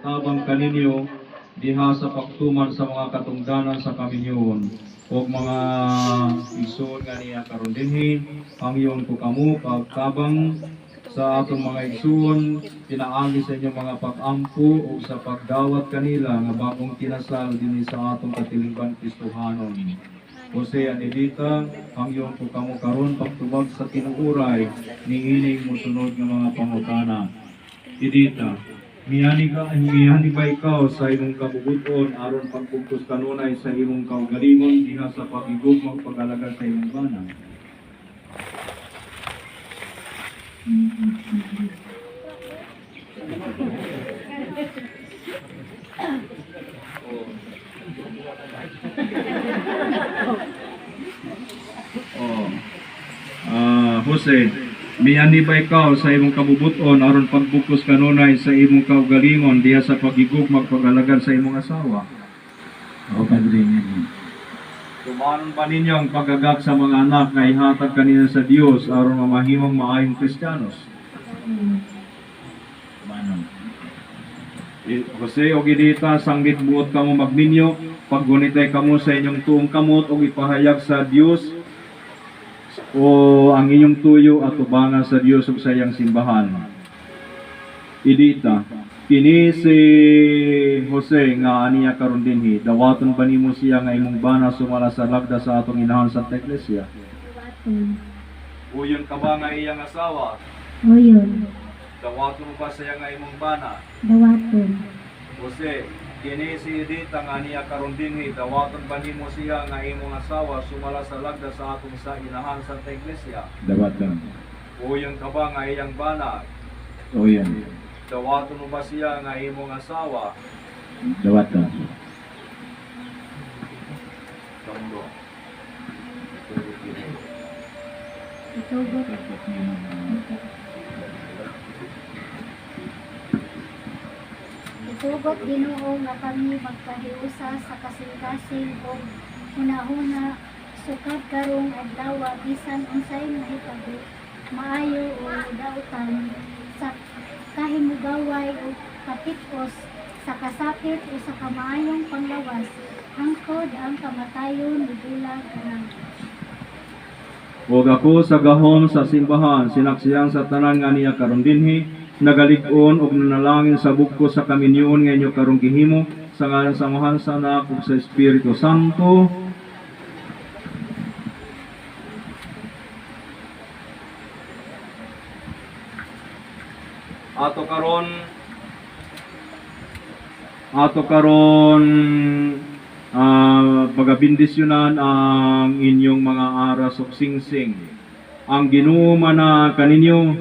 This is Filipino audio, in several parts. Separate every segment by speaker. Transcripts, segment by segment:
Speaker 1: tabang kaninyo diha sa pagtuman sa mga katungdanan sa kaminyon o mga igsoon nga niya karon dinhi pangyon ko kamo pagtabang sa atong mga igsoon pinaagi sa inyong mga pag-ampo o sa pagdawat kanila nga bagong kinasal dinhi sa atong katilingban Kristohanon. Jose Anelita, pangyon ko kamo karon pagtubag sa tinuuray ni ining mosunod nga mga pangutana. Idita, miyani ba ikaw sa imong kabubuton aron pagpugtos kanunay sa imong kaugalingon diha sa pag-igugmang pag-alagad sa imong bana? Jose, miyani ba ikaw sa imong kabubuton aron pagbukos kanunay sa imong kaugalingon diha sa pagigugmag pag-alagad sa imong asawa?
Speaker 2: O Padre niya.
Speaker 1: Tumanon ba ninyo ang pagagak sa mga anak nga ihatag kanina sa Dios aron mamahimong maayong Kristiyanos?
Speaker 2: Manon.
Speaker 1: Jose o Gidita, sanggit buot kamo magminyo, paggunitay kamo sa inyong tuong kamot o ipahayag sa Dios o ang inyong tuyo at tubangan sa Dios ug sa iyang simbahan. Idita, kini si Jose nga aniya karon dinhi, dawaton ba nimo siya nga imong bana sumala sa lagda sa atong inahan Santa Iglesia? Uyon ka ba nga iyang asawa?
Speaker 3: Oyon,
Speaker 1: Dawaton mo ba siya nga imong bana?
Speaker 3: dawaton,
Speaker 1: Jose, kini si Edita nga niya karon dinhi, dawaton ba nimo siya nga imong asawa sumala sa lagda sa atong sa inahan Santa Iglesia?
Speaker 2: Dawatan.
Speaker 1: Uyon ka ba nga iyang bana?
Speaker 2: O yan.
Speaker 1: Dawaton mo ba siya nga imong asawa?
Speaker 2: Dawatan.
Speaker 1: Kamdo.
Speaker 3: itugot, itugot Ginoo nga kami magpahiusa sa kasing-kasing o hunahuna sukad karong adlaw bisan unsay mahitabo maayo o dautan sa kahimugaway o kapit-os sa kasakit o sa kamaayong panglawas hangtod ang kamatayon ni bulag na.
Speaker 1: Huwag ako sa gahom sa simbahan, sinaksiyang sa tanan nga niya karon dinhi, nagalig-on og nanalangin sa bugko sa kaminyon nga inyo karong gihimo, sa ngalan sa Amahan, sa Anak ug sa Espiritu Santo. Ato karon pagabindisyonan ang inyong mga aras ug singsing. Ang Ginoo mana kaninyo,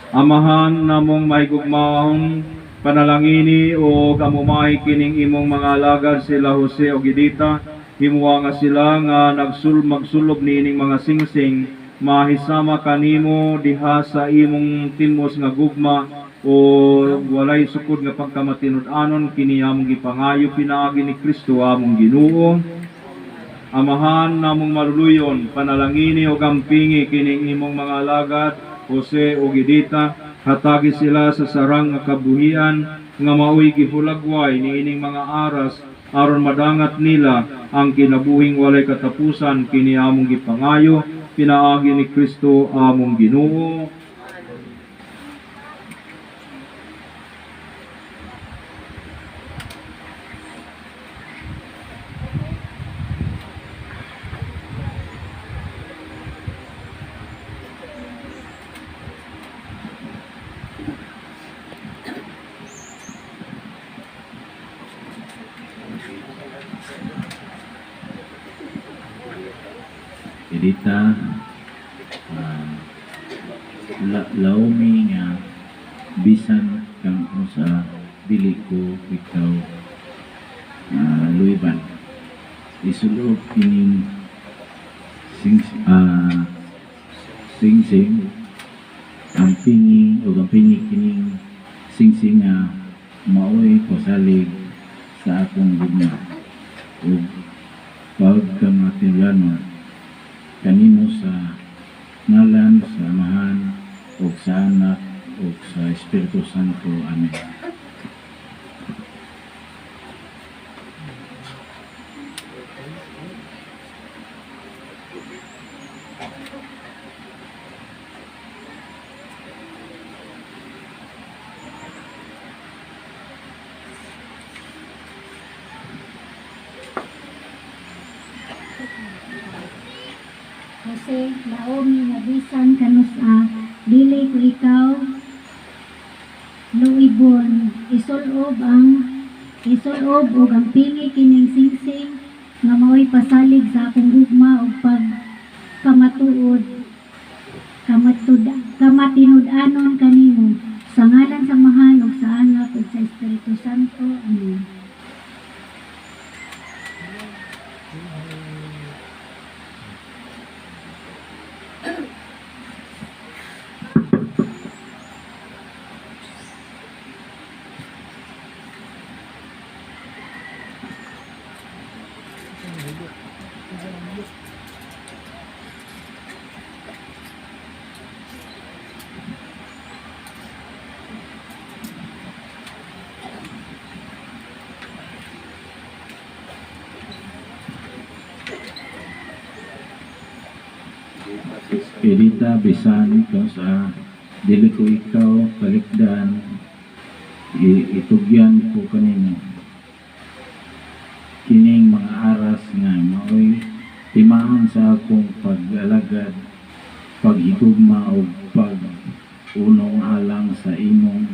Speaker 1: Amahan namong mahigugmaon panalangini o kamumahi kining imong mga alagad sila Jose o Gidita, himuwa nga sila nga magsulob niining mga singsing, mahisama kanimo diha sa imong tinmos nga gugma o walay sukod nga pagkamatinud-anon kini among gipangayo pinaagi ni Kristo among Ginoo. Amahan namong maluluyon panalangini o gampingi kining imong mga alagad Jose o Gidita, hatagi sila sa sarang nga kabuhian nga maoy gihulagway niining mga aras aron madangat nila ang kinabuhing walay katapusan kini among gipangayo pinaagi ni Kristo among Ginoo.
Speaker 2: Edita, laomi nga bisan kang sa dili ko ikaw luiban. Isulod kining singsing ang pingi o ang pingi kining singsing nga maoy pasalig sa akong gugma o pagkamatilanon kanimo sa ngalan sa Amahan o sa Anak ug sa Espiritu Santo. Amen.
Speaker 3: Jose, laomi nga bisan kanus dili ko ikaw luibon isulob og ang pingi kining singsing nga mao'y pasalig sa akong gugma ug pagkamatuod kamatinud-anon kanimo sa ngalan sa Amahan ug sa Anak ug sa Espiritu Santo. Amen.
Speaker 2: Edita bisan ikaw sa dili ko ikaw palikdan, itugyan ko kanimo kining mga aras nga mao'y timahon sa akong pag-alagad, paghigugma o pag-unong alang sa imong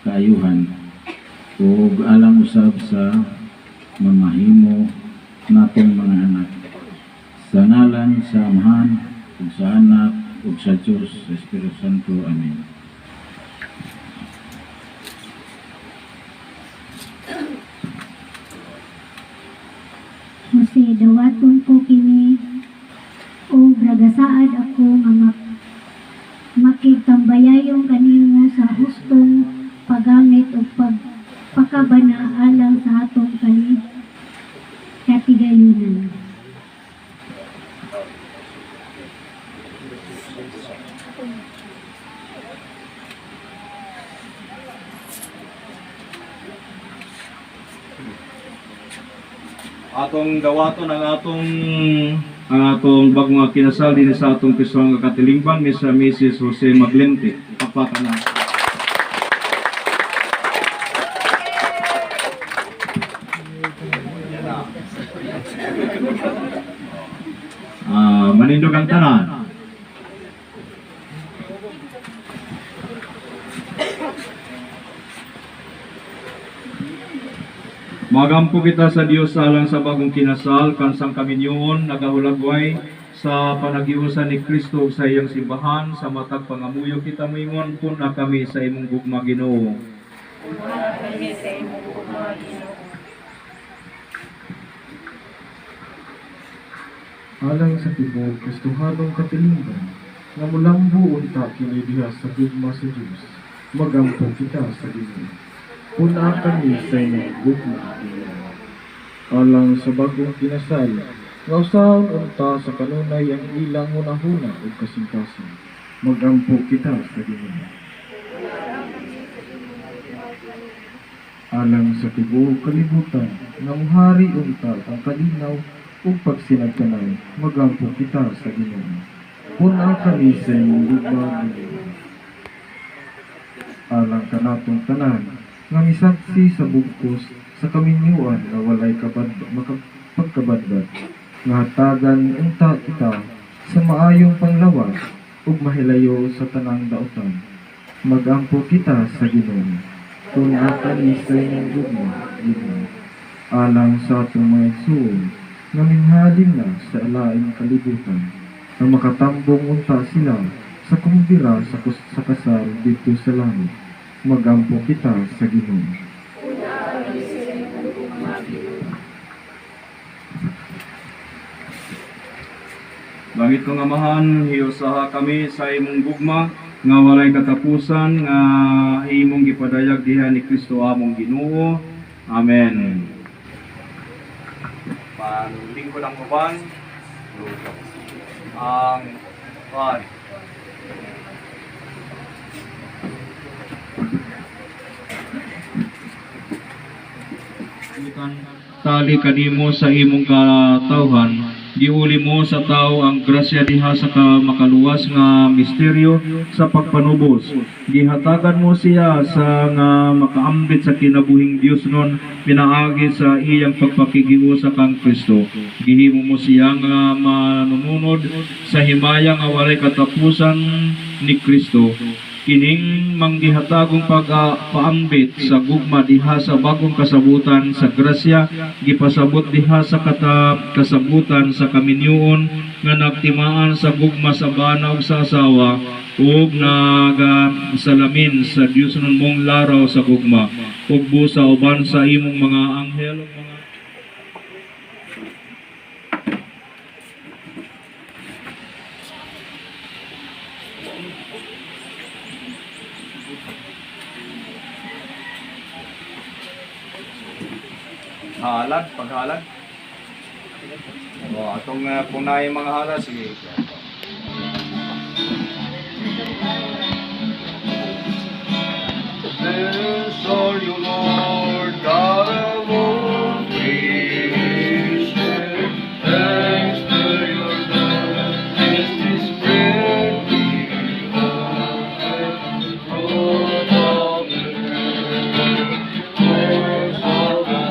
Speaker 2: kaayuhan ug alang usab sa mamahimo natong mga anak, sa ngalan sa Amahan ug sa Anak ug sa Diyos sa Espiritu Santo. Amen.
Speaker 3: Jose, dawaton ko kini o ragasaad ako nga makigtambayayong kanimo sa hustong paggamit o pagpakabana alang sa atong katigayunan.
Speaker 1: Atong dawaton ang atong bagong nga kinasal din sa atong Kristong nga katilingban ni sa Mrs. Jose Maglente. Pakpakan na. Manindog ang tanan. Magampo kita sa Dios alang sa bagong kinasal kansang kaminyon nagahulagway sa panagiusan ni Kristo sa iyang simbahan sa matag pangamuyo kita moingon kun na kami sa imong gugma Ginoo.
Speaker 4: Alang sa tibok Kristohanong katilingban nga mulambo unta kini diha sa gugma sa Dios, magampo kita sa Ginoo. Una kami sa inyong gugma Ginoo. Alang sa bagong kinasal nga usaon unta sa kanunay ang ilang hunahuna ug kasing-kasing, magampo kita sa Ginoo. Alang sa tibuok kalibutan nga muhari unta ang kalinaw ug pagsinagtanay, magampo kita sa Ginoo. Puna kami sa inyong gugma Ginoo. Alang kanatong tanan nga misaksi sa bugkos sa kaminyuan nga walay pagkabadbad, nga hatagan unta kita sa maayong panglawas ug mahilayo sa tanang daotan, magampo kita sa Ginoo. Puna kami sa inyong gugma Ginoo. Alang sa atong mga igsoon nga minhalin na sa alaing kalibutan, na makatambong unta sila sa kumdira sa kasal dito sa langit, magampo kita sa Ginoo.
Speaker 1: Langit kong Amahan, hiusaha kami sa imong gugma nga walay katapusan nga imong gipadayag diha ni Kristo among Ginoo. Amen. Panlingkod ang uban ang tali kanimo sa imong katawhan, giuli mo sa tao ang grasya diha sa makaluwas nga misteryo sa pagpanubos. Gihatagan mo siya sa nga makaambit sa kinabuhing Dios nun, pinaagi sa iyang pagpakigiusa kang Kristo. Gihimo mo siya nga manununod sa himaya nga walay katapusan ni Kristo. Kining manggihatagong pagpaambit sa gugma diha sa bagong kasabutan sa grasya, gipasabot diha sa kasabutan sa kaminyoon nga nagtimaan sa gugma sa bana ug sa asawa, ug nagasalamin sa Dios nun mong laraw sa gugma, ug busa uban sa imong mga anghel ug mga halad, paghalad. O, atong punay mga halad, sige. Blessed are you, Lord, God of all creation. Thanks to your love, this bread we offer, fruit of the earth, words of our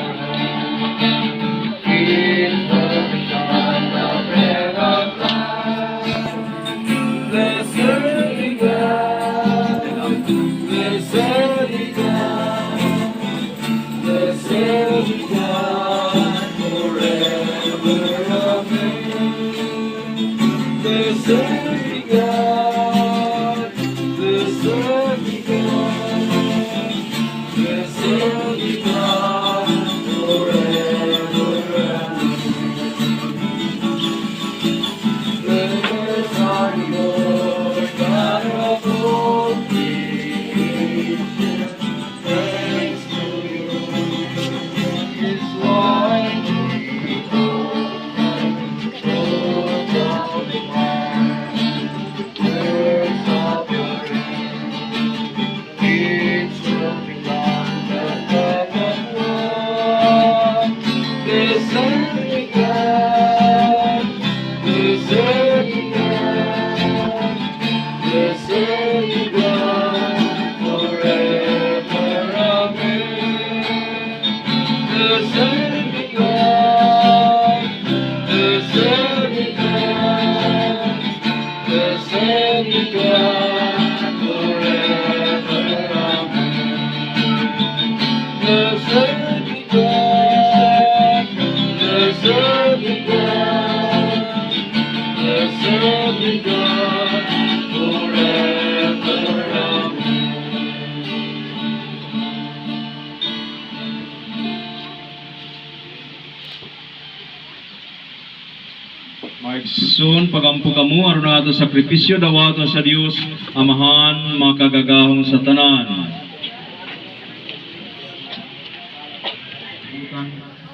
Speaker 1: Maigsoon pagampo kamo aron nato sakripisyo dawato sa Dios Amahan makagagahong sa tanan.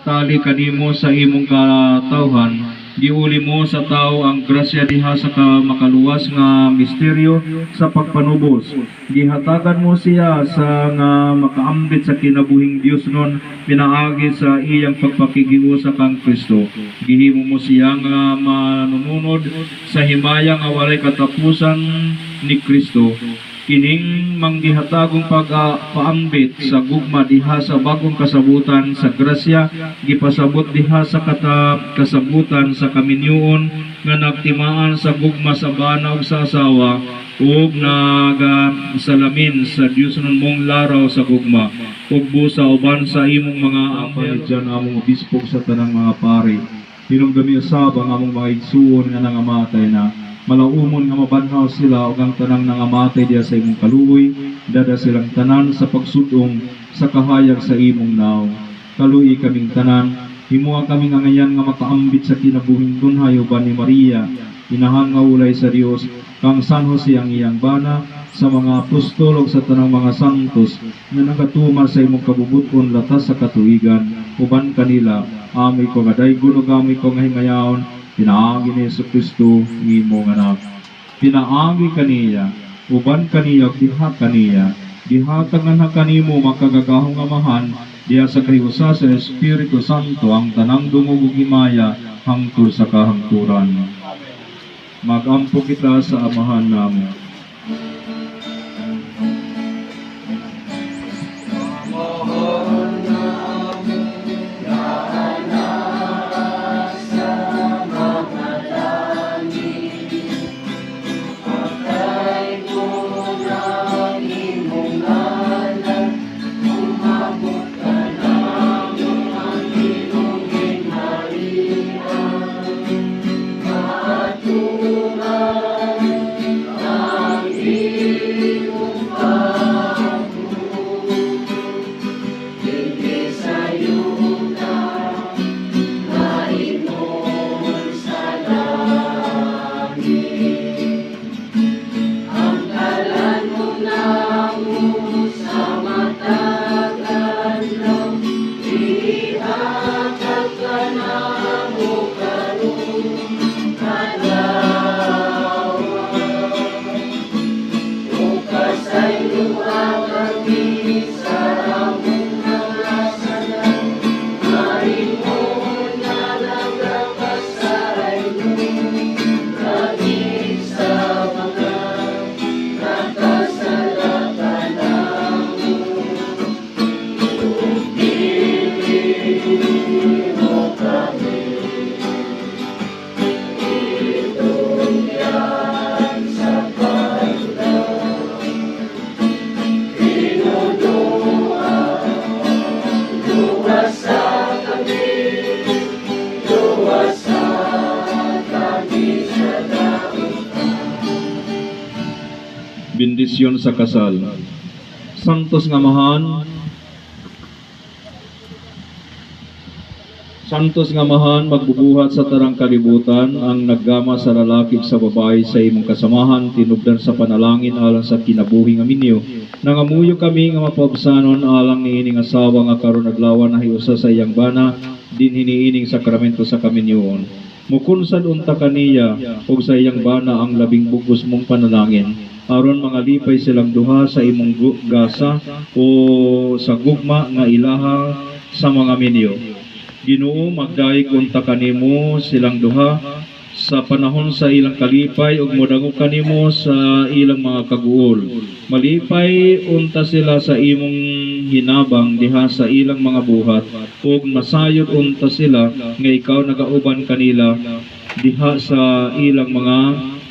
Speaker 1: Tali kanimo sa imong katawhan, giuli mo sa tao ang grasya diha sa makaluwas nga misteryo sa pagpanubos. Gihatagan mo siya sa nga makaambit sa kinabuhing Dios nun, pinaagi sa iyang pagpakigiusa kang Kristo. Gihimo mo siya nga manununod sa himaya nga walay katapusan ni Kristo. Kining manggihatagong pagpaambit sa gugma diha sa bagong kasabutan sa grasya, gipasabot diha sa kasabutan sa kaminyoon nga nagtimaan sa gugma sa bana ug sa asawa, ug nagasalamin sa Dios nun mong laraw sa gugma, ug busa uban sa imong mga anghel. Diyan among obispo sa tanang mga pari, hinungdami usab ang among mga igsuon nga nangamatay na, malaumon nga mabanhaw sila ug ang tanang nangamatay diya sa imong kaluoy, dada silang tanan sa pagsudong sa kahayag sa imong naw. Kaluoy kaming tanan, himuha kaming angayan nga makaambit sa kinabuhing dunhay uban ni Maria, inahang nga ulay sa Dios, kang San Jose ang iyang bana, sa mga apostol ug sa tanang mga santos nga nagatumar sa imong kabubuton latas sa katuigan, uban kanila amoy ko nga daygon ug amoy ko nga himayaon, pinaagi ni Yesu Kristo ngimong anak. Pinaagi kaniya, uban kaniya ug diha kaniya, dihatag nga kanimo makagagahong amahan, Diya sa kayusa sa Espiritu Santo ang tanang dungog ug himaya hangtod sa kahangturan. Magampo kita sa amahan namo. Bendisyon sa kasal. Santos nga mahan, Santos nga mahan, magbubuhat sa tarang kalibutan ang naggama sa lalaki sa babae sa imong kasamahan, tinubdan sa panalangin alang sa kinabuhi nga minyo. Nangamuyo kami nga mapabsanon alang niining asawa nga karon adlaw na hiusa sa iyang bana, din hiniining sakramento sa kaminyoon. Mukunsad unta kaniya ug sa iyang bana ang labing bugos mong panalangin. Aron mga lipay silang duha sa imong gasa o sa gugma nga ilaha sa mga minyo. Ginoo, magdaig unta kanimo silang duha sa panahon sa ilang kalipay ug modangog kanimo sa ilang mga kaguol. Malipay unta sila sa imong hinabang diha sa ilang mga buhat ug masayod unta sila nga ikaw nagauban kanila diha sa ilang mga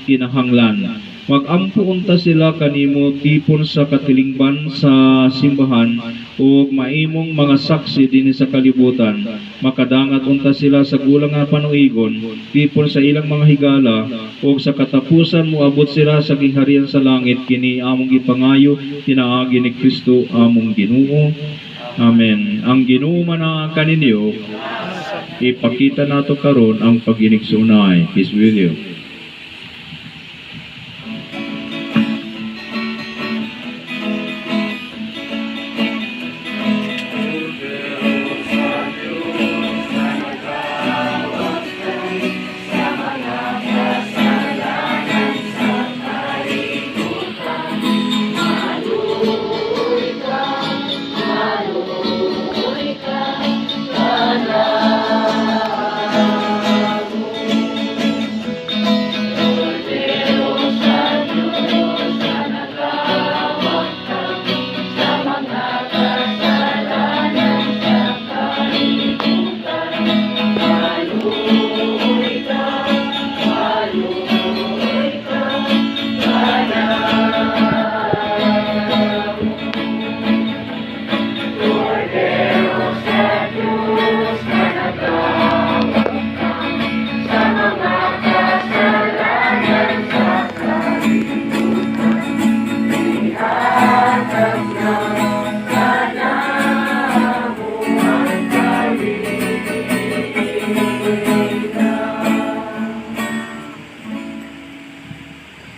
Speaker 1: kinahanglan. Magampo unta sila kanimo tipon sa katilingban sa simbahan ug maimong mga saksi dinhi sa kalibutan. Makadangat unta sila sa gulang nga panuigon tipon sa ilang mga higala ug sa katapusan moabot sila sa gingharian sa langit kini among gipangayo pinaagi ni Kristo among Ginoo. Amen. Ang Ginoo man kaninyo ipakita nato karon ang pag-inigsunay. Peace with you.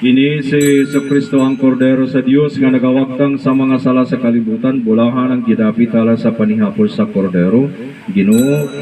Speaker 1: Kini si Jesucristo ang kordero sa Dios nga nagawaktang sa mga sala sa kalibutan, bulahan ang gidapit ala sa panihapol sa kordero. Ginoo,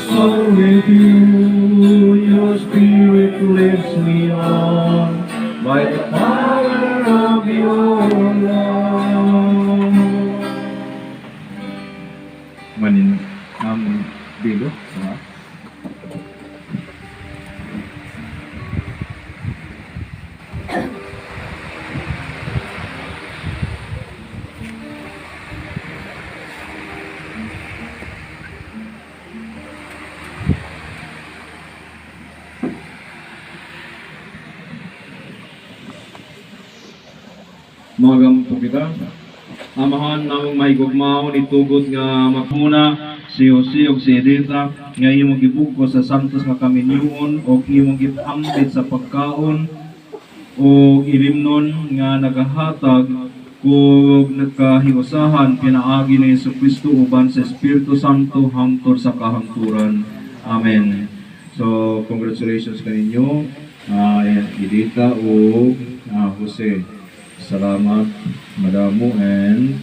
Speaker 1: So with you, your spirit lifts me on by the power of your love. Manin ang bilo, ha? Magam po kita. Amahan namong mahigugmaon itugot nga magmuna si Jose ug si Edita nga imong gibuko sa santos nga kaminyoon o imong gipambit sa pagkaon o ilimnon nga nagahatag kung nagkahiusahan pinaagi ni Jesucristo uban sa Espiritu Santo hangtod sa kahangturan. Amen. So congratulations kaninyo Edita o Jose. Salamat, madamo, and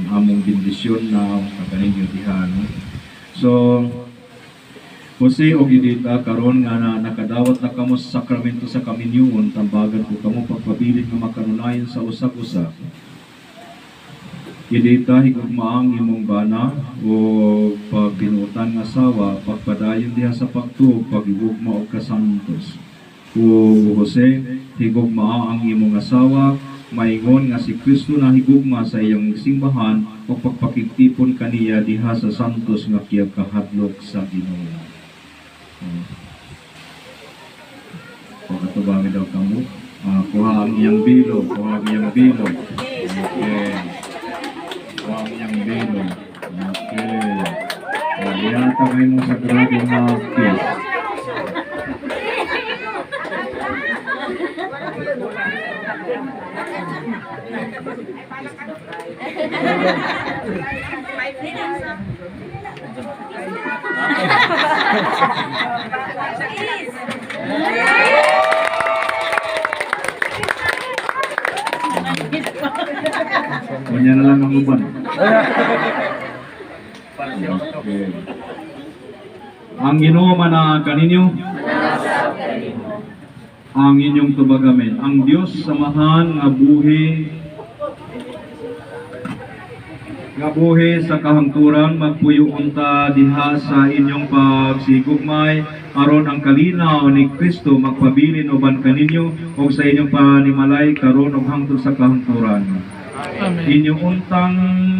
Speaker 1: among bendisyon na kaninyo diha. So, Jose o Edita, karon nga nakadawat na kamo sa sakramento sa kaminyoon, tambagan ko kamo pagpabilin nga makanunayan sa usa-usa. Edita, higugmaang imong bana o pagbinutan nga asawa, pagpadayon diha sa pagtuog, pagigugma o kasantos. O Jose, higugma ang imong asawa, maingon nga si Kristo na higugma sa iyang simbahan o pagpakigtipon kaniya diha sa santos nga kiyagkahadlok sa Ginoo. Pagkatubami daw kamo, kuha ang iyang bilo, kuha ang iyang bilo. Okay. Kuha ang iyang bilo. Okay. Diha kayo mo sa grabing mga kiss. Kanya na lang ang uban. Okay. Ang Ginoo man kaninyo, ang inyong tubagamen. Ang Dios samahan nga buhi sa kahangturan magpuyo unta diha sa inyong pagsigugmay aron ang kalinaw ni Kristo magpabilin uban kaninyo o sa inyong panimalay karon ug hangtod sa kahangturan. Inyong untang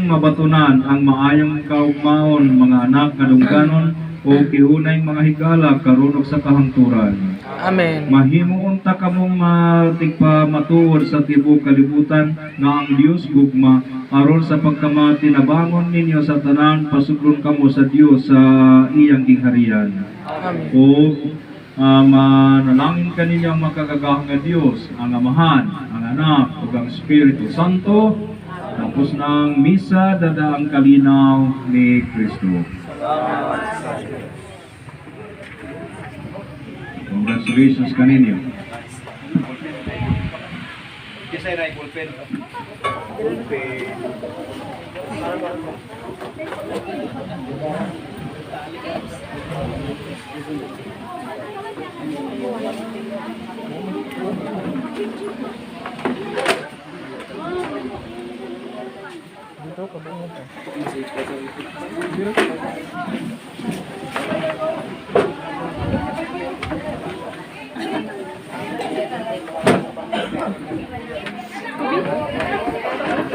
Speaker 1: mabatunan ang maayong kaugmaon mga anak kadungganon o kiunay mga higala karon ug sa kahangturan.
Speaker 5: Amen.
Speaker 1: Mahimo unta kamong matigpa matuod sa tibuok kalibutan nga ang Dios gugma aron sa pagkamati nabangon ninyo sa tanan pasugron kamo sa Dios sa iyang gingharian.
Speaker 5: Amen.
Speaker 1: O manalangin kaninyo ang makagagahang nga Dios, ang Amahan, ang Anak, ug ang Espiritu Santo. Tapos ng misa dada ang kalinaw ni Kristo. Congratulations kaninyo. Kisay na i-ballpen.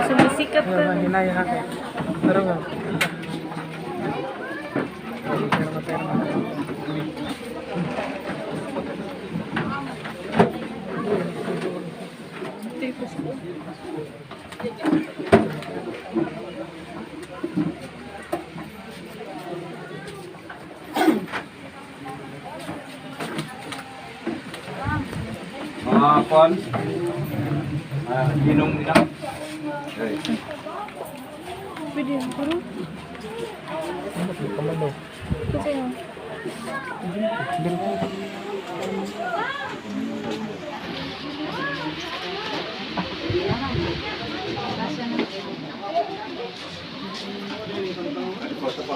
Speaker 3: Sumisikap ka.
Speaker 5: Hinayin natin. Pero nga.
Speaker 1: Mga kwan. Inom nila. Okay.
Speaker 3: Pwede yung puro. Kasi yun.
Speaker 1: Ang gusto mo.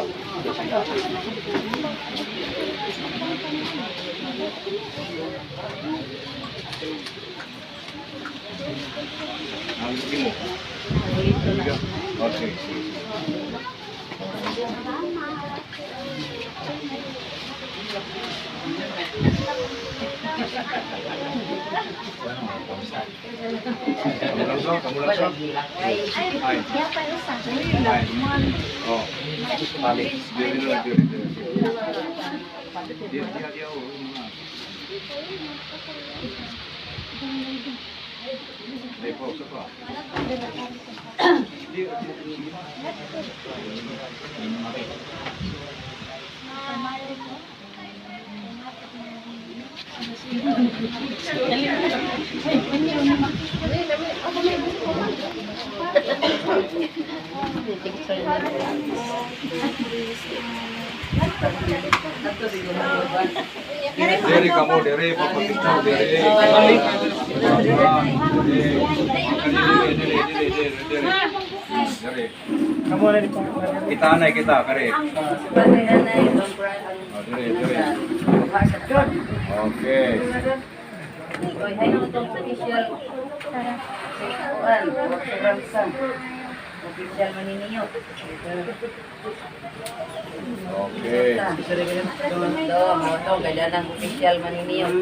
Speaker 1: Okay. Kamu lang sa? Ay.
Speaker 3: Kaya pa yung sa
Speaker 1: Ay. Oh. Balik. Diri. Dia. Lepo, sapa. Diri kamu diri papakita diri. Diri.
Speaker 5: Kamu ada di
Speaker 1: Kita anay kita kare. Diri. Okay.
Speaker 6: Official maniniyot.
Speaker 1: Okay.
Speaker 6: Ito, kailan ang official maniniyot.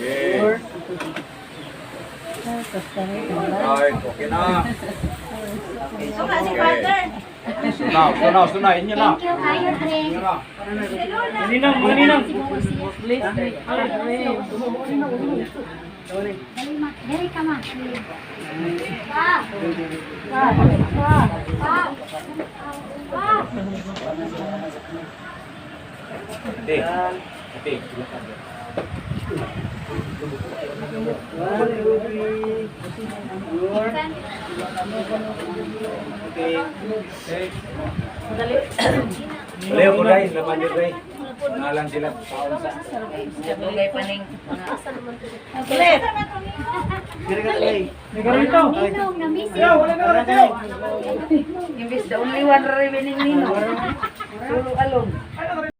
Speaker 1: Okay. Right, okay na. Okay. Sunod, inyo na.
Speaker 3: Thank you kayo, Dre.
Speaker 1: Inyo na.
Speaker 5: Maninang.
Speaker 3: Dali ka ma.
Speaker 2: Leo ko guys, laman din guys. Nalang sila.
Speaker 6: Dugay paning.
Speaker 3: Ninong, na-miss you.
Speaker 6: Imbis the only one remaining nino. Solo alone.